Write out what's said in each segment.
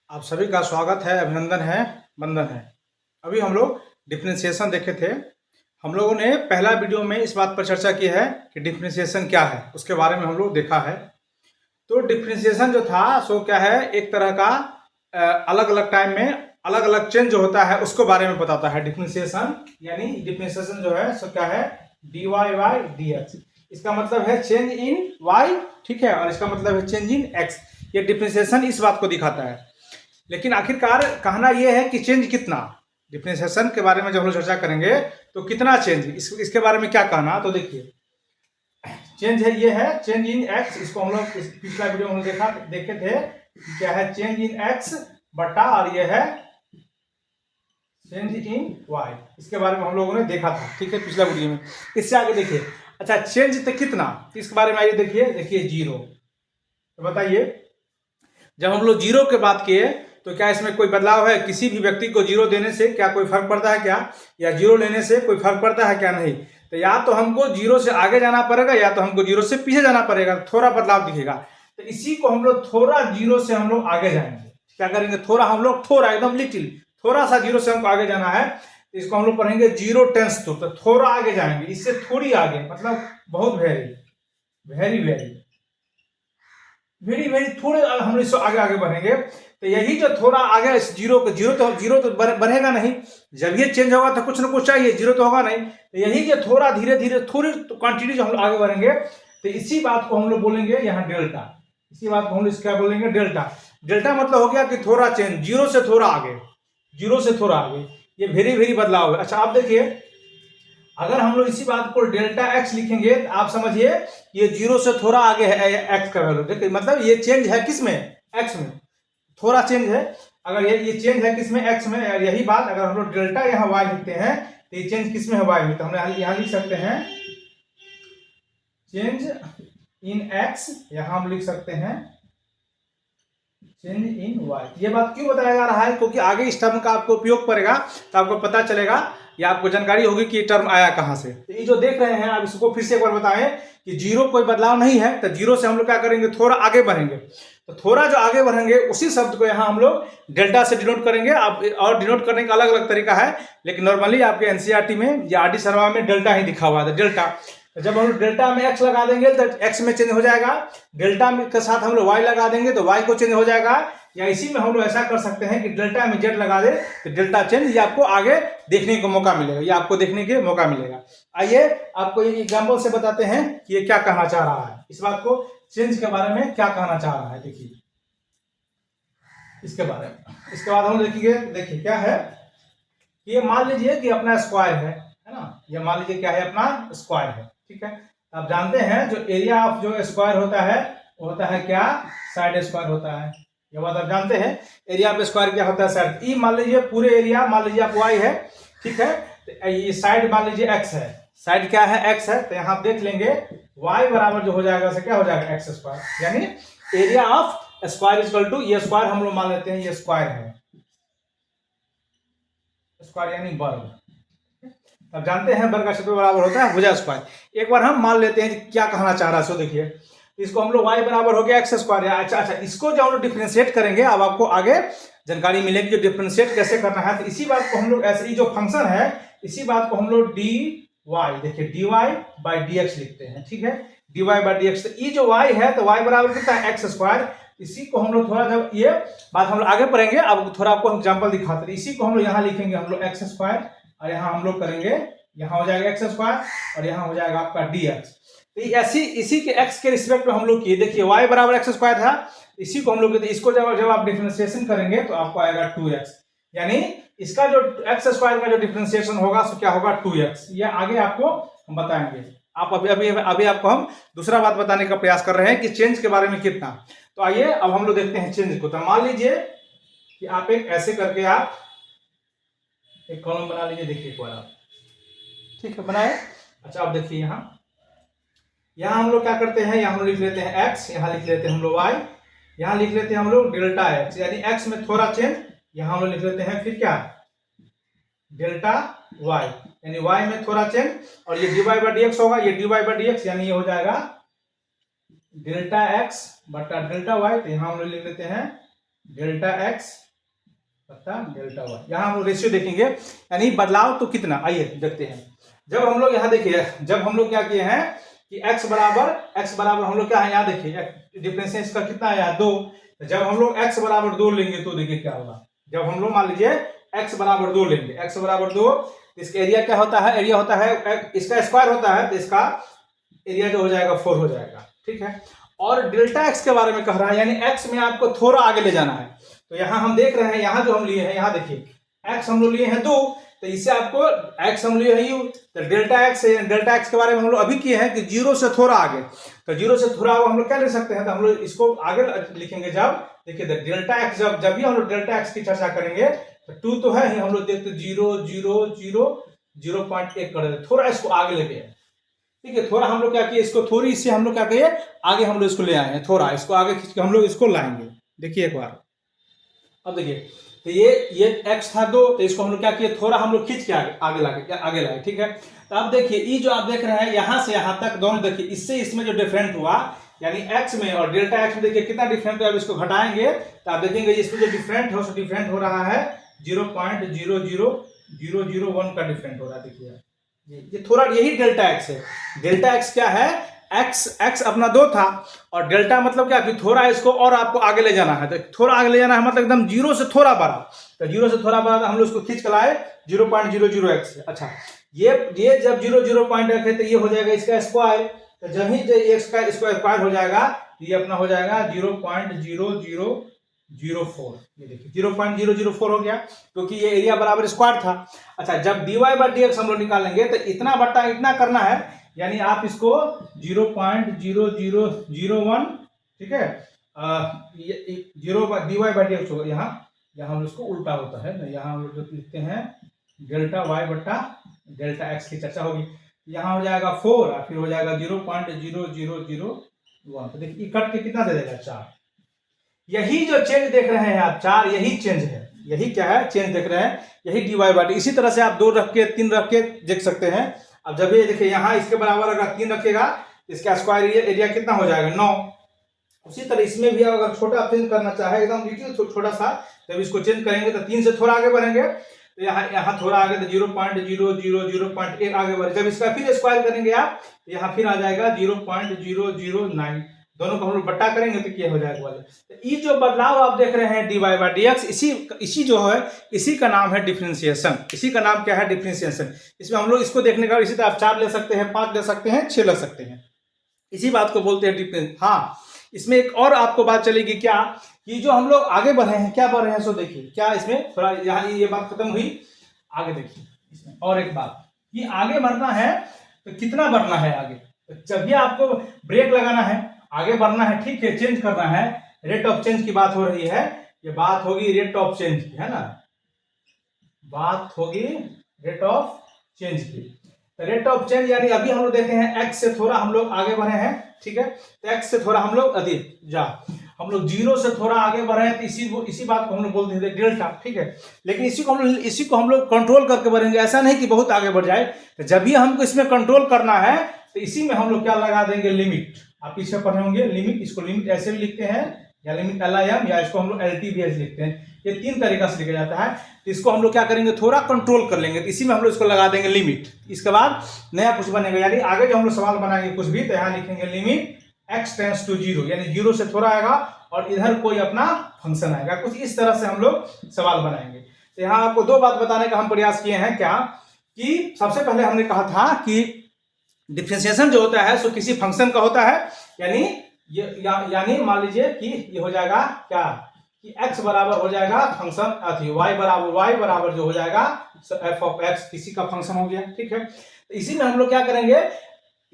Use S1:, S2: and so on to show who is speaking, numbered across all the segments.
S1: आप सभी का स्वागत है, अभिनंदन है, वंदन है। अभी हम लोग डिफरेंशिएशन देखे थे। हम लोगों ने पहला वीडियो में इस बात पर चर्चा की है कि डिफरेंशिएशन क्या है, उसके बारे में हम लोग देखा है। तो डिफरेंशिएशन जो था सो क्या है, एक तरह का अलग अलग टाइम में अलग अलग चेंज जो होता है उसको बारे में बताता है। डिफरेंशिएशन यानी डिफरेंशिएशन जो है सो क्या है, D Y by D X. इसका मतलब है चेंज इन वाई, ठीक है, और इसका मतलब है चेंज इन एक्स। ये डिफरेंशिएशन इस बात को दिखाता है। लेकिन आखिरकार कहना यह है कि चेंज कितना, डिफरेंशिएशन के बारे में जब हम लोग चर्चा करेंगे तो कितना चेंज, इसके बारे में क्या कहना। तो देखिए चेंज है, ये है चेंज इन एक्स। इसको हम लोग पिछला वीडियो में देखे थे क्या है, चेंज इन एक्स बटा, और ये है चेंज इन वाई। इसके बारे में हम लोगों ने देखा था, ठीक है, पिछला वीडियो में। इससे आगे देखिए, अच्छा चेंज तो कितना, इसके बारे में आइए देखिए जीरो। तो बताइए, जब हम लोग जीरो की बात किए तो क्या इसमें कोई बदलाव है? किसी भी व्यक्ति को जीरो देने से क्या कोई फर्क पड़ता है क्या, या जीरो लेने से कोई फर्क पड़ता है क्या? नहीं। तो या तो हमको जीरो से आगे जाना पड़ेगा या तो हमको जीरो से पीछे जाना पड़ेगा, थोड़ा बदलाव दिखेगा। तो इसी को हम लोग थोड़ा जीरो से हम लोग आगे जाएंगे। क्या करेंगे? थोड़ा एकदम लिटिल, थोड़ा सा जीरो से हमको आगे जाना है। इसको हम लोग पढ़ेंगे जीरो टेंस टू, तो थोड़ा आगे जाएंगे, इससे थोड़ी आगे, मतलब बहुत very very very very very थोड़े हम लोग इससे आगे आगे बढ़ेंगे। तो यही जो थोड़ा आगे जीरो तो बढ़ेगा नहीं। जब ये चेंज होगा तो कुछ ना कुछ चाहिए, जीरो तो होगा नहीं। तो यही जो थोड़ा धीरे धीरे थोड़ी क्वांटिटी जो हम लोग आगे बढ़ेंगे, तो इसी बात को हम लोग बोलेंगे यहाँ डेल्टा। इसी बात को हम लोग क्या बोलेंगे? डेल्टा। डेल्टा मतलब हो गया कि थोड़ा चेंज, जीरो से थोड़ा आगे, जीरो से थोड़ा आगे, ये वेरी वेरी बदलाव है। अच्छा आप देखिए, अगर हम लोग इसी बात को डेल्टा एक्स लिखेंगे तो आप समझिए ये जीरो से थोड़ा आगे है एक्स का वैल्यू। देखिए मतलब ये चेंज है किसमें? एक्स में, थोड़ा चेंज है। अगर ये चेंज है किसमें? एक्स में। यही बात अगर हम लोग डेल्टा यहाँ वाई लिखते हैं तो ये चेंज किसमें है? वाई में। तो हम यहाँ लिख सकते हैं चेंज इन एक्स, यहाँ हम लिख सकते हैं चेंज इन वाई। ये बात क्यों बताया जा रहा है? क्योंकि आगे इस टर्म का आपको उपयोग पड़ेगा तो आपको पता चलेगा, या आपको जानकारी होगी कि ये टर्म आया कहां से। तो ये जो देख रहे हैं आप, इसको फिर से एक बार बताएं कि जीरो कोई बदलाव नहीं है। तो जीरो से हम लोग क्या करेंगे? थोड़ा आगे बढ़ेंगे। तो थोड़ा जो आगे बढ़ेंगे उसी शब्द को यहाँ हम लोग डेल्टा से डिनोट करेंगे। आप और डिनोट करने का अलग अलग तरीका है, लेकिन नॉर्मली आपके एनसीईआरटी में या आर डी शर्मा में डेल्टा ही लिखा हुआ है, डेल्टा। तो जब हम लोग डेल्टा में एक्स लगा देंगे तो एक्स में चेंज हो जाएगा, डेल्टा में के साथ हम लोग वाई लगा देंगे तो वाई को चेंज हो जाएगा, या इसी में हम लोग ऐसा कर सकते हैं कि डेल्टा में जेड लगा दे तो डेल्टा चेंज। ये आपको आगे देखने को मौका मिलेगा, ये आपको देखने के मौका मिलेगा। आइए आपको एक एग्जाम्पल से बताते हैं कि ये क्या कहना चाह रहा है, इस बात को चेंज के बारे में क्या कहना चाह रहा है। देखिए इसके बारे में, इसके बाद हम देखिए क्या है कि ये मान लीजिए कि अपना स्क्वायर है ना, ये मान लीजिए क्या है, अपना स्क्वायर है, ठीक है। आप जानते हैं जो एरिया ऑफ जो स्क्वायर होता है वो होता है क्या? साइड स्क्वायर होता है। ये बात आप जानते हैं, एरिया ऑफ स्क्वायर क्या होता है? साइड। ई मान लीजिए पूरे एरिया मान लीजिए आप वाई है, ठीक है। तो ये साइड मान लीजिए एक्स है, साइड क्या है? एक्स है। तो यहाँ आप देख लेंगे वाई बराबर जो हो जाएगा से क्या हो जाएगा? X square. यानी area of square equal to, ये स्क्वायर हम लोग मान लेते हैं ये स्क्वायर है, स्क्वायर यानी वर्ग। अब जानते हैं वर्ग का क्षेत्रफल बराबर होता है भुजा स्क्वायर। एक बार हम मान लेते हैं क्या कहना चाह रहा है। सो देखिए इसको हम लोग y बराबर हो गया एक्स स्क्वायर। अच्छा इसको जो हम लोग डिफरेंशिएट करेंगे, अब आपको आगे जानकारी मिलेगी जो डिफरेंशिएट कैसे करना है। तो इसी बात को हम लोग ऐसे ही जो फंक्शन है, इसी बात को हम लोग डी वाई, देखिए D Y by D X लिखते हैं, ठीक है, D Y by D X. तो ये जो y है तो y बराबर कितना है? X square. इसी को हम लोग थोड़ा, जब ये बात हम लोग आगे पढ़ेंगे, अब थोड़ा आपको एग्जाम्पल दिखाते हैं। इसी को हम लोग यहाँ लिखेंगे हम लोग एक्स स्क्वायर, और यहाँ हम लोग करेंगे, यहाँ हो जाएगा एक्स स्क्वायर और यहाँ हो जाएगा आपका डी एक्स। तो ऐसी इसी के एक्स के रिस्पेक्ट में हम लोग किए। देखिए y बराबर एक्स स्क्वायर था, इसी को हम लोग इसको जब आप डिफरेंशिएशन करेंगे तो आपको आएगा 2x। यानी इसका जो एक्स स्क्वायर का जो डिफरेंशिएशन होगा तो क्या होगा? 2x। ये आगे आपको हम बताएंगे। आप अभी आपको हम दूसरा बात बताने का प्रयास कर रहे हैं कि चेंज के बारे में कितना। तो आइए अब हम लोग देखते हैं चेंज को। तो मान लीजिए कि आप एक ऐसे करके आप एक कॉलम बना लीजिए। देखिए एक बार आप, ठीक है, बनाए। अच्छा आप देखिए यहाँ हम लोग क्या करते हैं, यहाँ हम लिख लेते हैं x, यहाँ लिख लेते हैं हम लोग y, यहाँ लिख लेते हैं हम लोग डेल्टा x, यानी x में थोड़ा चेंज, यहाँ हम लोग लिख लेते हैं फिर क्या? डेल्टा y, यानी y में थोड़ा चेंज, और ये dy बाई डी एक्स होगा, ये dy बाई डी एक्स, यानी ये हो जाएगा डेल्टा x बटा डेल्टा y। तो यहाँ हम लोग लिख लेते हैं डेल्टा एक्स बटा डेल्टा वाई। यहाँ हम लोग रेशियो देखेंगे, यानी बदलाव तो कितना, आइए देखते हैं। जब हम लोग यहाँ देखिए, जब हम लोग क्या किए हैं कि x बराबर हम लोग क्या है, यहाँ देखिए डिफरेंस का कितना है यहाँ 2। जब हम लोग x बराबर 2 लेंगे तो देखिए क्या होगा। जब हम लोग मान लीजिए x बराबर 2 लेंगे, x बराबर 2, इसका एरिया क्या होता है, एरिया होता है इसका स्क्वायर होता है, तो इसका एरिया जो हो जाएगा 4 हो जाएगा, ठीक है। और डेल्टा एक्स के बारे में कह रहा है, यानी एक्स में आपको थोड़ा आगे ले जाना है। तो यहाँ हम देख रहे हैं, यहाँ जो हम लिए हैं, यहाँ देखिए एक्स हम लोग लिए हैं 2, तो इससे आपको एक्स हम लिए हैं यू, तो डेल्टा एक्स है। डेल्टा एक्स के बारे में हम लोग अभी किए हैं कि 0 से थोड़ा आगे, तो 0 से थोड़ा आगे हम लोग क्या ले सकते हैं, तो हम लोग इसको आगे लिखेंगे। जब देखिए डेल्टा एक्स, जब भी हम लोग डेल्टा एक्स की चर्चा करेंगे तो 2 तो है ही, हम लोग देखते 0 0 0 0.1 कर देते, थोड़ा इसको आगे लेके, ठीक है। थोड़ा हम लोग क्या किए, इसको थोड़ी इससे हम लोग क्या किए, आगे हम लोग इसको ले आए हैं, थोड़ा इसको आगे खींच के हम लोग इसको लाएंगे। देखिए एक बार, अब देखिए, तो ये x था 2, तो इसको हम लोग क्या किए, थोड़ा हम लोग खींच के आगे लाए, ठीक है। तो अब देखिए ये जो आप देख रहे हैं यहाँ से यहाँ तक दोनों, देखिए इससे इसमें जो डिफरेंट हुआ, यानी x में और डेल्टा x में देखिए कितना डिफरेंट है। अब इसको घटाएंगे तो आप देखेंगे इसमें जो डिफरेंट हो, डिफरेंट हो रहा है 0.00001 का डिफरेंट हो रहा है। देखिए ये थोड़ा, यही डेल्टा एक्स है। डेल्टा एक्स क्या है, एक्स अपना 2 था, और डेल्टा मतलब क्या कि थोड़ा इसको और आपको आगे ले जाना है, तो थोड़ा आगे ले जाना है मतलब एकदम 0 से थोड़ा बड़ा, तो 0 से थोड़ा बड़ा हम लोग इसको खींच कर लाए 0.00x। अच्छा, ये जब 0.1 है तो ये हो जाएगा इसका स्क्वायर, तो जब ही एक्स का स्क्वायर हो जाएगा, ये अपना हो जाएगा 0.0004। ये देखिए 0.004 हो गया, क्योंकि ये एरिया बराबर स्क्वायर था। अच्छा, जब dy/dx हम लोग निकालेंगे तो इतना बट्टा इतना करना है, यानी आप इसको 0.0001, ठीक है, 0 dy/dx होगा। यहाँ हम इसको उल्टा होता है ना, यहाँ हम लोग जो लिखते हैं डेल्टा y बट्टा डेल्टा x की चर्चा होगी। यहाँ हो जाएगा 4 और फिर हो जाएगा 0.0001। तो देखिए कट के कितना दे देगा 4। यही जो चेंज देख रहे हैं आप 4, यही चेंज है, यही क्या है चेंज देख रहे हैं, यही dy/dt। इसी तरह से आप 2 रख के 3 रख के देख सकते हैं। अब जब ये देखिए यहाँ इसके बराबर अगर 3 रखेगा, इसका स्क्वायर एरिया कितना हो जाएगा 9। उसी तरह इसमें भी अगर छोटा चेंज करना चाहे, एकदम डिटेल छोटा सा, जब इसको चेंज करेंगे तो 3 से थोड़ा आगे बढ़ेंगे, तो यहाँ थोड़ा आगे तो 0.00001 आगे बढ़े। जब इसका फिर स्क्वायर करेंगे आप, तो यहाँ फिर आ जाएगा 0.009। दोनों को हम लोग बट्टा करेंगे तो क्या हो जाएगा वाले। तो ये जो बदलाव आप देख रहे हैं dy/dx, इसी जो है, इसी का नाम है डिफरेंशिएशन। इसी का नाम क्या है, डिफरेंशिएशन। इसमें हम लोग इसको देखने का, इसी तरह आप 4 ले सकते हैं, 5 ले सकते हैं, 6 ले सकते हैं, इसी बात को बोलते हैं डिफरेंस। हाँ, इसमें एक और आपको बात चलेगी क्या, कि जो हम लोग आगे बढ़े हैं, क्या बढ़ रहे हैं, सो देखिए क्या इसमें थोड़ा, यहाँ ये बात खत्म हुई, आगे देखिए इसमें और एक बात, कि आगे बढ़ना है तो कितना बढ़ना है आगे। तो जब भी आपको ब्रेक लगाना है, आगे बढ़ना है, ठीक है, चेंज करना है, रेट ऑफ चेंज की बात हो रही है, ये बात होगी रेट ऑफ चेंज की, है ना, बात होगी रेट ऑफ चेंज की। तो रेट ऑफ चेंज यानी अभी हम लोग देखे हैं एक्स से थोड़ा हम लोग आगे बढ़े हैं, ठीक है, तो एक्स से थोड़ा हम लोग अधिक हम लोग 0 से थोड़ा आगे बढ़े हैं, तो इसी बात को हम लोग बोलते हैं डेल्टा, ठीक है। लेकिन इसी को हम लोग कंट्रोल करके बढ़ेंगे, ऐसा नहीं कि बहुत आगे बढ़ जाए। तो जब भी हमको इसमें कंट्रोल करना है, तो इसी में हम लोग क्या लगा देंगे, लिमिट। आप पीछे पढ़े होंगे लिमिट, इसको लिमिट ऐसे भी लिखते हैं, या लिमिट LIM, या इसको हम लोग LTBS लिखते हैं। ये 3 तरीका से लिखा जाता है। तो इसको हम लोग क्या करेंगे, थोड़ा कंट्रोल कर लेंगे, तो इसी में हम लोग इसको लगा देंगे लिमिट। इसके बाद नया कुछ बनेगा, यानी आगे जो हम लोग सवाल बनाएंगे कुछ भी, तो यहाँ लिखेंगे लिमिट x टेंड्स टू 0, यानी 0 से थोड़ा आएगा और इधर कोई अपना फंक्शन आएगा। कुछ इस तरह से हम लोग सवाल बनाएंगे। तो यहाँ आपको 2 बात बताने का हम प्रयास किए हैं, क्या कि सबसे पहले हमने कहा था कि डिफरेंशिएशन जो होता है सो किसी फंक्शन का होता है, यानी मान लीजिए कि ये हो जाएगा क्या, कि x बराबर हो जाएगा फंक्शन y बराबर जो हो जाएगा f ऑफ x, किसी का फंक्शन हो गया, ठीक है। तो इसी में हम लोग क्या करेंगे,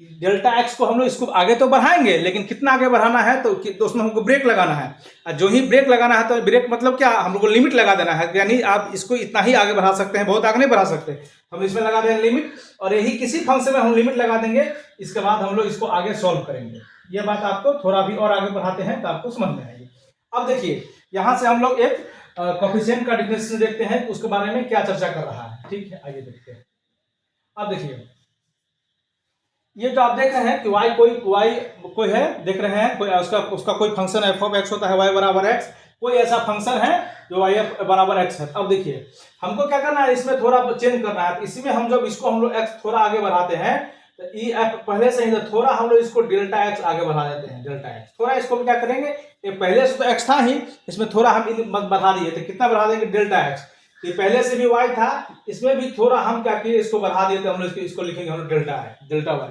S1: डेल्टा एक्स को हम लोग इसको आगे तो बढ़ाएंगे, लेकिन कितना आगे बढ़ाना है, तो उसमें हमको ब्रेक लगाना है। और जो ही ब्रेक लगाना है, तो ब्रेक मतलब क्या, हम लोग को लिमिट लगा देना है, यानी आप इसको इतना ही आगे बढ़ा सकते हैं, बहुत आगे नहीं बढ़ा सकते। हम इसमें लगा देंगे लिमिट, और यही किसी फंक्शन में हम लिमिट लगा देंगे। इसके बाद हम लोग इसको आगे सॉल्व करेंगे। ये बात आपको थोड़ा भी और आगे बढ़ाते हैं तो आपको समझ में आएगी। अब देखिए यहाँ से हम लोग एक कोएफिशिएंट का डिफरेंशिएशन देखते हैं, उसके बारे में क्या चर्चा कर रहा है, ठीक है, आइए देखते हैं। अब देखिए ये जो आप देख रहे हैं कि y कोई है, देख रहे हैं कोई उसका कोई फंक्शन f ऑफ x होता है y बराबर x, कोई ऐसा फंक्शन है जो y बराबर x है। अब देखिए हमको क्या करना है, इसमें थोड़ा चेंज करना है। इसमें हम जब इसको हम लोग x थोड़ा आगे बढ़ाते हैं तो ई एफ पहले से ही थोड़ा हम लोग इसको डेल्टा x आगे बढ़ा देते हैं, डेल्टा x थोड़ा इसको क्या करेंगे, ये पहले से तो x था ही, इसमें थोड़ा हम बढ़ा दिए थे। कितना बढ़ा देंगे, डेल्टा x। ये पहले से भी y था, इसमें भी थोड़ा हम क्या किए, इसको बढ़ा दिए थे हम लोग, इसको लिखेंगे हम लोग डेल्टा है, डेल्टा y।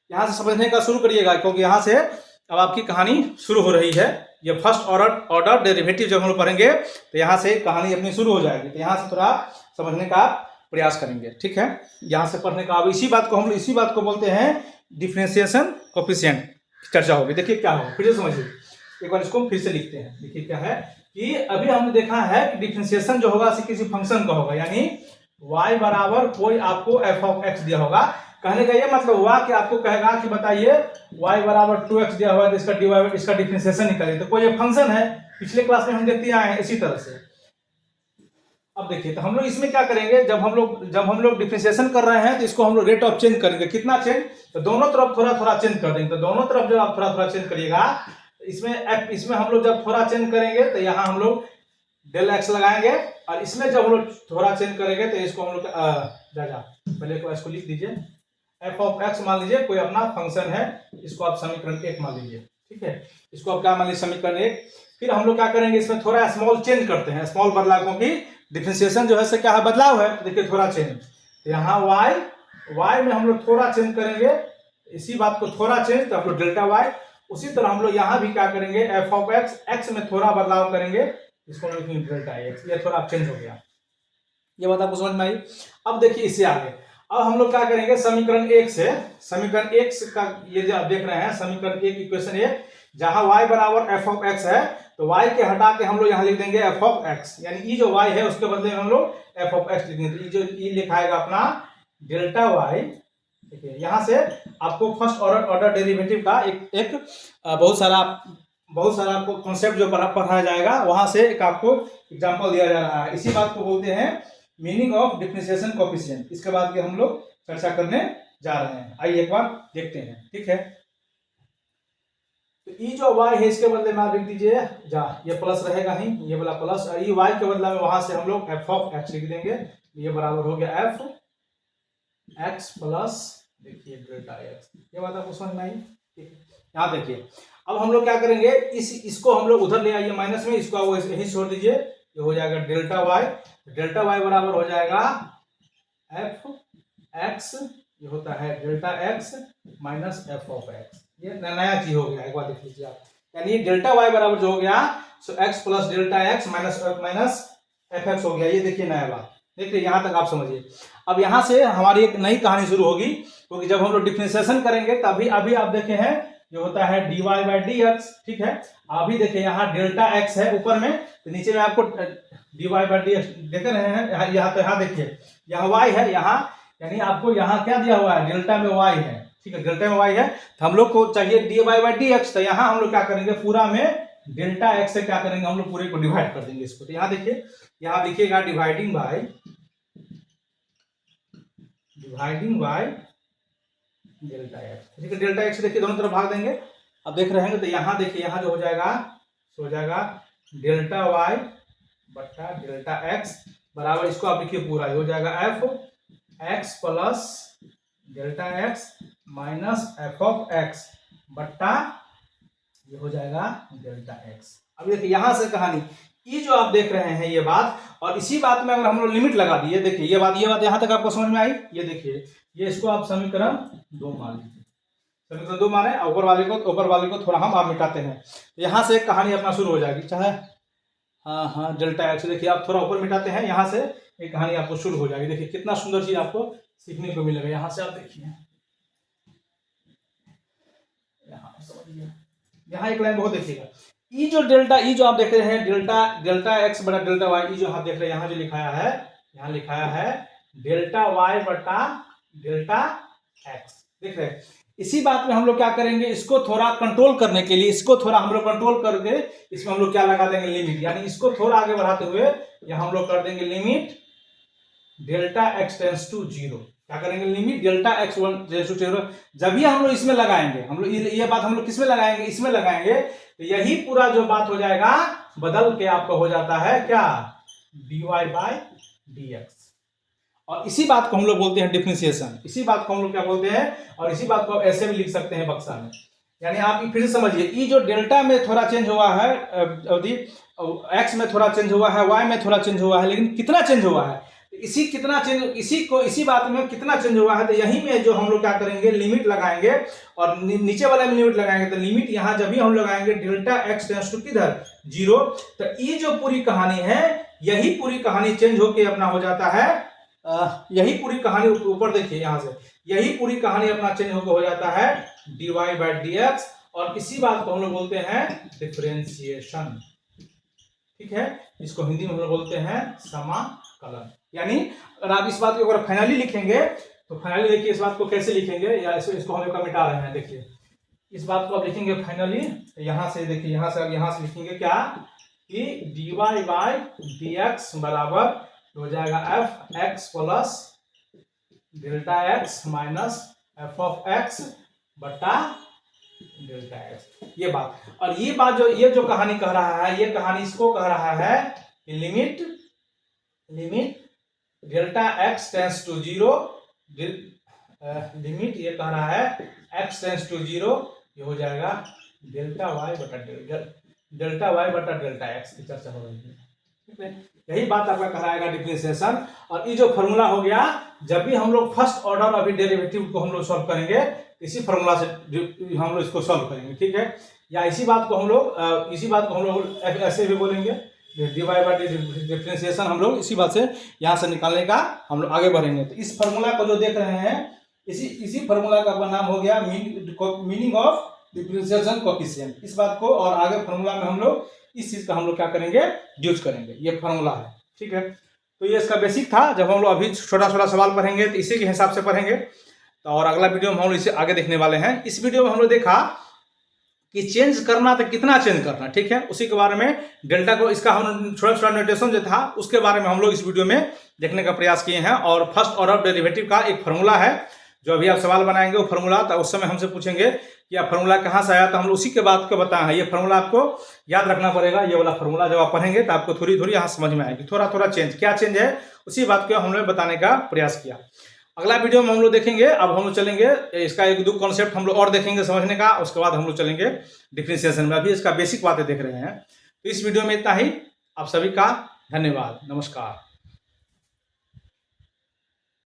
S1: यहाँ से समझने का शुरू करिएगा, क्योंकि यहाँ से अब आपकी कहानी शुरू हो रही है। ये फर्स्ट ऑर्डर डेरिवेटिव जब हम लोग पढ़ेंगे तो यहाँ से कहानी अपनी शुरू हो जाएगी। तो यहाँ से थोड़ा समझने का प्रयास करेंगे, ठीक है। यहाँ से पढ़ने का, अब इसी बात को बोलते हैं डिफरेंशिएशन कोएफिशिएंट चर्चा होगी। देखिए क्या होगा, फिर से समझिए एक बार, इसको फिर से लिखते हैं। देखिए क्या है कि अभी हमने देखा है कि डिफरेंशिएशन जो होगा किसी फंक्शन का होगा, यानी y बराबर कोई आपको f ऑफ x दिया होगा। कहने का ये मतलब हुआ कि आपको कहेगा कि बताइए y बराबर 2x दिया हुआ है, तो इसका डिफरेंशिएशन निकालिए। तो कोई ये फंक्शन है, पिछले क्लास में हम देखते आए हैं इसी तरह से। अब देखिए तो हम लोग इसमें क्या करेंगे, जब हम लोग डिफरेंशिएशन कर रहे हैं तो इसको हम लोग रेट ऑफ चेंज करेंगे। कितना चेंज, तो दोनों तरफ थोड़ा थोड़ा चेंज कर देंगे। तो दोनों तरफ जब आप थोड़ा थोड़ा चेंज करिएगा, इसमें हम लोग जब थोड़ा चेंज करेंगे तो यहाँ हम लोग डेल एक्स लगाएंगे, और इसमें जब हम लोग थोड़ा चेंज करेंगे तो इसको हम लोग पहले इसको लिख दीजिए, एफ ऑफ एक्स मान लीजिए कोई अपना फंक्शन है, इसको आप समीकरण 1 मान लीजिए, ठीक है। इसको आप क्या मान लीजिए, समीकरण 1। फिर हम लोग क्या करेंगे, इसमें थोड़ा स्मॉल चेंज करते हैं, स्मॉल बदलाव, क्योंकि डिफरेंशिएशन जो है से क्या है, बदलाव है। देखिए थोड़ा चेंज, यहाँ y में हम लोग थोड़ा चेंज करेंगे, इसी बात को थोड़ा चेंज, तो आप लोग डेल्टा y। उसी तरह हम लोग यहाँ भी क्या करेंगे, एफ ऑफ एक्स में थोड़ा बदलाव करेंगे, इसको हम लोग डेल्टा x। ये थोड़ा चेंज हो गया, ये बात आपको समझ में आई। अब देखिए इससे आगे, अब हम लोग क्या करेंगे, समीकरण 1 का ये जो आप देख रहे हैं समीकरण 1 इक्वेशन 1, जहां y बराबर f ऑफ x है, तो y के हटा के हम लोग यहाँ लिख देंगे f ऑफ x, यानी ये जो y है उसके बदले में हम लोग f ऑफ x लिखेंगे। तो ये जो लिखाएगा अपना डेल्टा y। देखिए यहाँ से आपको फर्स्ट ऑर्डर डेरिवेटिव का एक बहुत सारा आपको कॉन्सेप्ट जो पढ़ाया जाएगा, वहां से एक आपको एग्जांपल दिया जा रहा है। इसी बात को बोलते हैं मीनिंग ऑफ डिफरेंशिएशन कोएफिशिएंट। इसके बाद के हम लोग चर्चा करने जा रहे हैं, आइए एक बार देखते हैं, ठीक है। तो ये जो y है इसके बदले में आप लिख दीजिए, ये प्लस रहेगा ही, ये वाला प्लस, और ये y के बदले में वहां से हम लोग f ऑफ x लिख देंगे। ये बराबर हो गया f x प्लस, देखिए डेल्टा x। ये बात आपको समझ में आई, ठीक है। यहाँ देखिए अब हम लोग क्या करेंगे, इसको हम लोग उधर ले आइए माइनस में, इसको वो यही छोड़ दीजिए, ये हो जाएगा डेल्टा y। डेल्टा y बराबर हो जाएगा एफ एक्स, ये होता है delta x minus F of x। ये नया चीज हो गया, एक बार देख लीजिए आप, यानी डेल्टा y बराबर जो हो गया सो x plus delta x minus F x हो गया। ये देखिए नया बात, देखिए यहाँ तक आप समझिए। अब यहाँ से हमारी एक नई कहानी शुरू होगी, क्योंकि जब हम लोग डिफरेंशिएशन करेंगे तभी अभी आप देखे हैं जो होता है dy बाई डी एक्स, ठीक है। अभी देखिए यहाँ डेल्टा x है ऊपर में, तो नीचे में आपको dy बाई डी एक्स देख रहे हैं। यहाँ तो यहाँ देखिए यहाँ y है, यहाँ यानी आपको यहाँ क्या दिया हुआ है, डेल्टा में y है, ठीक है, डेल्टा में y है। तो हम लोग को चाहिए dy बाई डी एक्स, तो यहाँ हम लोग क्या करेंगे, पूरा में डेल्टा x से क्या करेंगे, हम लोग पूरे को डिवाइड कर देंगे इसको। तो यहाँ देखिए, यहाँ लिखिएगा डिवाइडिंग बाय डेल्टा एक्स, ठीक है। डेल्टा एक्स देखिए दोनों तरफ भाग देंगे, अब देख रहे हैं। तो यहाँ देखिए यहाँ जो हो जाएगा डेल्टा वाई बट्टा डेल्टा एक्स बराबर, इसको आप लिखिए पूरा, हो जाएगा F x plus delta x minus F of x बट्टा, ये हो जाएगा डेल्टा एक्स। अब देखिए यहाँ से कहानी, ये जो आप देख रहे हैं ये बात, और इसी बात में अगर हम लोग लिमिट लगा दिए, देखिए ये बात यहाँ तक आपको समझ में आई। ये देखिए, ये इसको आप समीकरण 2 मान लीजिए, समीकरण 2 माने, ऊपर वाले को थोड़ा हम आप मिटाते हैं, तो यहाँ से एक कहानी अपना शुरू हो जाएगी, चाहे हाँ डेल्टा एक्स। देखिए आप थोड़ा ऊपर मिटाते हैं, यहाँ से एक कहानी आपको शुरू हो जाएगी। देखिए कितना सुंदर चीज आपको सीखने को मिलेगा। यहाँ से आप देखिए, यहाँ समझिए, यहाँ एक लाइन बहुत देखिएगा, ये जो आप देख रहे हैं डेल्टा एक्स बटा डेल्टा वाई, जो आप देख रहे हैं यहाँ जो लिखाया है डेल्टा वाई बटा डेल्टा एक्स, देख रहे हैं। इसी बात में हम लोग क्या करेंगे, इसको थोड़ा कंट्रोल करने के लिए, इसको थोड़ा हम लोग कंट्रोल करके इसमें हम लोग क्या लगा देंगे, लिमिट, यानी इसको थोड़ा आगे बढ़ाते हुए यहाँ हम लोग कर देंगे limit delta X tends to 0। क्या करेंगे, limit delta X tends to 0। जब भी हम लोग इसमें लगाएंगे, हम लोग ये बात हम लोग किसमें लगाएंगे, इसमें लगाएंगे, तो यही पूरा जो बात हो जाएगा बदल के आपका हो जाता है क्या, dy/dx। और इसी बात को हम लोग बोलते हैं डिफरेंशिएशन, इसी बात को हम लोग क्या बोलते हैं, और इसी बात को आप ऐसे भी लिख सकते हैं बक्सा में। यानी आप फिर से समझिए, ये जो डेल्टा में थोड़ा चेंज हुआ है अवधि, एक्स में थोड़ा चेंज हुआ है, वाई में थोड़ा चेंज हुआ है, लेकिन कितना चेंज हुआ है, इसी कितना चेंज, इसी बात में कितना चेंज हुआ है, तो यही में जो हम लोग क्या करेंगे, लिमिट लगाएंगे, और नीचे वाले में लिमिट लगाएंगे। तो लिमिट यहाँ जब भी हम लगाएंगे डेल्टा एक्स टेंड्स टू किधर, 0, तो ये जो पूरी कहानी है, यही पूरी कहानी चेंज होके अपना हो जाता है, यही पूरी कहानी ऊपर देखिए यहाँ से, यही पूरी कहानी अपना चेंज होकर हो जाता है dy/dx, और इसी बात को हम लोग बोलते हैं डिफरेंशिएशन। ठीक है, इसको हिंदी में हम लोग बोलते हैं समाकलन। यानी अगर आप इस बात को अगर फाइनली लिखेंगे, तो फाइनली देखिए इस बात को कैसे लिखेंगे, या इसको हम लोग मिटा रहे हैं। देखिए इस बात को आप लिखेंगे फाइनली, यहाँ से देखिए, यहाँ से लिखेंगे क्या, कि dy/dx बराबर हो जाएगा F x plus delta x minus F of x बटा डेल्टा एक्स। ये बात, और ये बात जो ये जो कहानी कह रहा है, ये कहानी इसको कह रहा है कि limit delta X tends to 0, limit ये कह रहा है एक्स टेंस टू 0, ये हो जाएगा डेल्टा वाई बटा डेल्टा एक्स की चर्चा हो रही है। ठीक है, यही बात आपका कहलाएगा डिफरेंशिएशन। और ये जो फॉर्मूला हो गया, जब भी हम लोग फर्स्ट ऑर्डर अभी डेरिवेटिव को हम लोग सॉल्व करेंगे, इसी फॉर्मूला से हम लोग इसको सॉल्व करेंगे। ठीक है, या इसी बात को हम लोग ऐसे भी बोलेंगे, डिफरेंशिएशन हम लोग इसी बात से यहाँ से निकालने का हम लोग आगे बढ़ेंगे। तो इस फॉर्मूला को जो देख रहे हैं, इसी फॉर्मूला का नाम हो गया मीनिंग ऑफ डिफरेंशिएशन कोएफिशिएंट। इस बात को और आगे फॉर्मूला में हम लोग इस चीज का हम लोग क्या करेंगे, यूज करेंगे। ये फॉर्मूला है। ठीक है, तो ये इसका बेसिक था। जब हम लोग अभी छोटा सवाल पढ़ेंगे तो इसी के हिसाब से पढ़ेंगे। तो और अगला वीडियो में हम लोग इसे आगे देखने वाले हैं। इस वीडियो में हम लोग देखा कि चेंज करना तो कितना चेंज करना, ठीक है, उसी के बारे में डेल्टा को, इसका हम थोड़ा नोटेशन जो था उसके बारे में हम लोग इस वीडियो में देखने का प्रयास किए हैं। और फर्स्ट ऑर्डर डेरिवेटिव का एक फॉर्मूला है, जो अभी आप सवाल बनाएंगे वो फॉर्मूला, तो उस समय हमसे पूछेंगे कि आप फॉर्मूला कहाँ से आया, तो हम लोग उसी के बात को बताए हैं। ये फॉर्मूला आपको याद रखना पड़ेगा। ये वाला फॉर्मूला जब आप पढ़ेंगे तो आपको थोड़ी यहाँ समझ में आएगी। थोड़ा चेंज, क्या चेंज है, उसी बात को हम लोग बताने का प्रयास किया। अगला वीडियो में हम लोग देखेंगे, अब हम लोग चलेंगे इसका एक दो कॉन्सेप्ट हम लोग और देखेंगे समझने का, उसके बाद हम लोग चलेंगे डिफरेंशिएशन में। अभी इसका बेसिक बातें देख रहे हैं। तो इस वीडियो में इतना ही। आप सभी का धन्यवाद, नमस्कार।